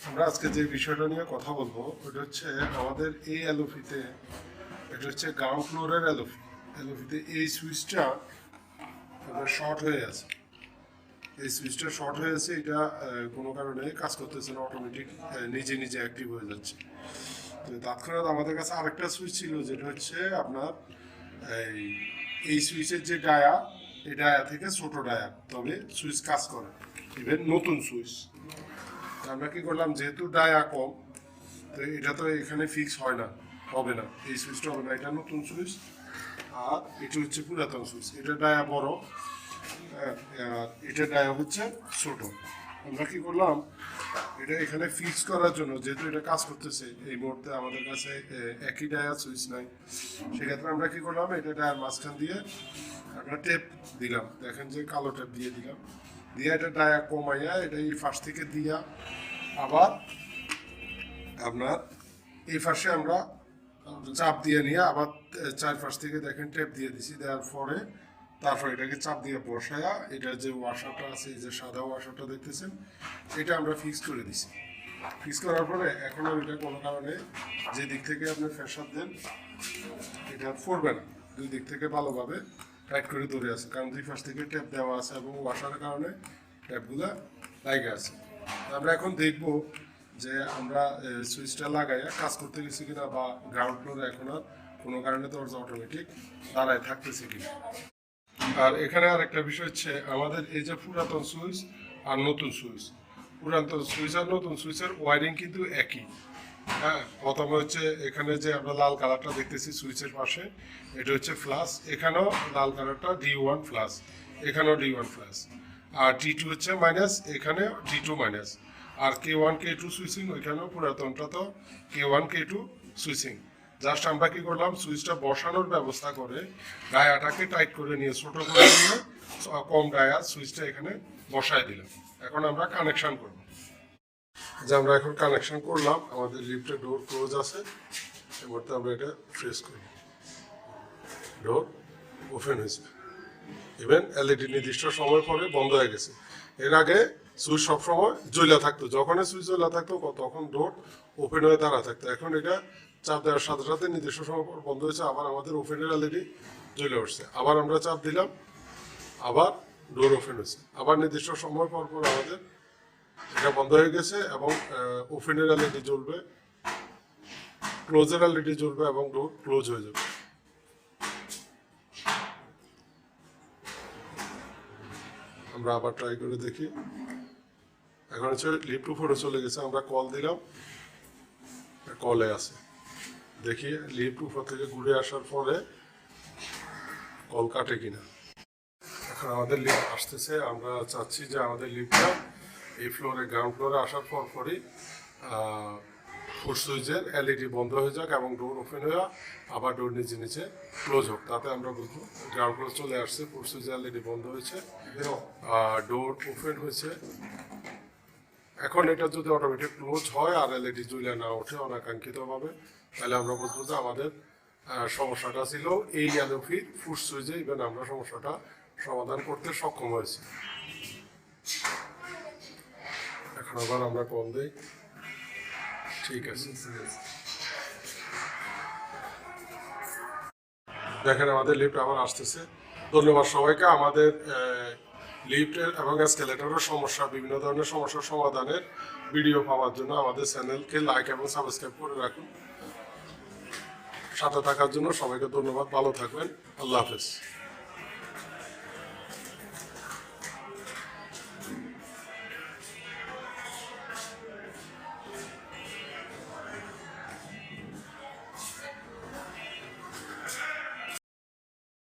আমরা আজকে যে বিষয়টা নিয়ে কথা বলবো ওটা হচ্ছে আমাদের এই এলওপিতে, এটা হচ্ছে গ্রাউন্ড ফ্লোরের এলওপিতে এই সুইচটা শর্ট হয়ে আছে। এই সুইচটা শর্ট হয়ে আছে, এটা কোনো কারণে কাজ করতেছে না, অটোমেটিক নিজে নিজে অ্যাক্টিভ হয়ে যাচ্ছে। তো তৎক্ষণাৎ আমাদের কাছে আরেকটা সুইচ ছিল, যেটা হচ্ছে আপনার এই সুইচের যে ডায়া, এই ডায়া থেকে ছোট ডায়া, তবে সুইচ কাজ করে, ইভেন নতুন সুইচ। আমরা কি করলাম, যেহেতু ডায়া কম, তো এটা তো এখানে ফিক্স হয় না, হবে না, এই সুইচটা হবে না, এটা নতুন সুইচ। আর এটা হচ্ছে পুরাতন সুইচ, এটা ডায়া বড়, এটা ডায়া হচ্ছে ছোট। আমরা কি করলাম, এটা এখানে ফিক্স করার জন্য, যেহেতু এটা কাজ করতেছে, এই মুহূর্তে আমাদের কাছে একই ডায়া সুইচ নাই, সেক্ষেত্রে আমরা কি করলাম, এটা ডায়ার মাঝখান দিয়ে আমরা টেপ দিলাম, দেখেন যে কালো টেপ দিয়ে দিলাম, দিয়ে এটা ডায়া কমাইয়া এটা এই ফাঁস থেকে দিয়া আবার আপনার এই ফাঁসে আমরা চাপ দিয়ে নিয়ে আবার চারপাশ থেকে দেখেন টেপ দিয়ে দিছি, দেওয়ার পরে তারপর এটাকে চাপ দিয়ে বসায়া এটা যে ওয়াশারটা আছে, এই যে সাদা ওয়াশারটা দেখতেছেন, এটা আমরা ফিক্স করে দিছি। ফিক্স করার পরে এখন আর এটা কোনো কারণে যে দিক থেকে আপনি প্রেশার দেন এটা পড়বে না, দুই দিক থেকে ভালোভাবে টাইট করে ধরে আছে, কারণ দুই পাশ থেকে ট্যাপ দেওয়া আছে এবং ওয়াশারের কারণে ট্যাপগুলো লাগে আছে। আমরা এখন দেখব যে আমরা সুইচটা লাগাইয়া কাজ করতে গেছি কিনা, বা গ্রাউন্ড ফ্লোরে এখন আর কোনো কারণে দরজা অটোমেটিক দাঁড়ায় থাকতেছে কিনা। আর এখানে আর একটা বিষয় হচ্ছে, আমাদের এই যে পুরাতন সুইচ আর নতুন সুইচ, পুরাতন সুইচ আর নতুন সুইচের ওয়ারিং কিন্তু একই। হ্যাঁ, প্রথমে হচ্ছে এখানে যে আমরা লাল কালারটা দেখতেছি সুইচের পাশে, এটা হচ্ছে প্লাস, এখানেও লাল কালারটা D1 প্লাস, এখানেও D1 প্লাস, আর D2 হচ্ছে মাইনাস, এখানে D2 মাইনাস, আর K1 K2 সুইচিং, ওইখানেও পুরাতনটা তো K1 K2 সুইচিং। জাস্ট আমরা কি করলাম, সুইচটা বসানোর ব্যবস্থা করে ডায়াটাকে টাইট করে নিয়ে, ছোট করে নিয়ে কম ডায়া সুইচটা এখানে বসায় দিলাম। এখন আমরা কানেকশন করব। যে আমরা এখন কানেকশন করলাম, আমাদের লিফটের ডোর ক্লোজ আছে, এবার আমরা এটা প্রেস করি, ডোর ওপেন হয়েছে। ইভেন এলইডি নির্দিষ্ট সময় পরে বন্ধ হয়ে গেছে। এর আগে সুইচ সবসময় জ্বলা থাকতো, যখনই সুইচ জ্বলা থাকতো তখন ডোর ওপেন হয়ে দাঁড়া থাকতো। এখন এটা চাপ দেওয়ার সাথে সাথে নির্দিষ্ট সময় পর বন্ধ হয়েছে, আবার আমাদের ওপেনের এলইডি জ্বলে উঠছে, আবার আমরা চাপ দিলাম, আবার ডোর ওপেন হয়েছে, আবার নির্দিষ্ট সময় পর পর আমাদের এটা বন্ধ হয়ে গেছে, এবং ওপেনের এলইডি জ্বলবে, ক্লোজের এলইডি জ্বলবে, এবং ডোর ক্লোজ হয়ে যাবে। আমরা আবার ট্রাই করে দেখি। এখন হচ্ছে লিফট উপরে চলে গেছে, আমরা কল দিলাম, কলে আছে, দেখি লিফট উপর থেকে ঘুরে আসার পরে কল কাটে কিনা। এখন আমাদের লিফট আসতেছে, আমরা চাচ্ছি যে আমাদের লিফটটা এই ফ্লোরে, গ্রাউন্ড ফ্লোরে আসার পর পরই ফুট সুইচের এলইডি বন্ধ হয়ে যাক এবং ডোর ওপেন হয়ে আবার ডোর নিচে নিচে ক্লোজ হোক, তাতে আমরা বুঝবো গ্রাউন্ড ফ্লোর চলে আসছে, ফুট সুইচের এলইডি বন্ধ হয়েছে, ডোর ওপেন হয়েছে। এখন এটা যদি অটোমেটিক ক্লোজ হয় আর এলইডি জ্বলে না ওঠে অনাকাঙ্ক্ষিতভাবে, তাহলে আমরা বুঝবো যে আমাদের সমস্যাটা ছিল এই এলওপির ফুট সুইচে, ইভেন আমরা সমস্যাটা সমাধান করতে সক্ষম হয়েছি। এখন আবার আমরা কল দিই, ঠিক আছে। দেখেন আমাদের লিফট আবার আসতেছে। ধন্যবাদ সবাইকে। আমাদের লিফটের এবং এসকেলেটরের সমস্যা, বিভিন্ন ধরনের সমস্যার সমাধানের ভিডিও পাওয়ার জন্য আমাদের চ্যানেলকে লাইক এবং সাবস্ক্রাইব করে রাখুন। সাথে থাকার জন্য সবাইকে ধন্যবাদ, ভালো থাকবেন, আল্লাহ হাফেজ।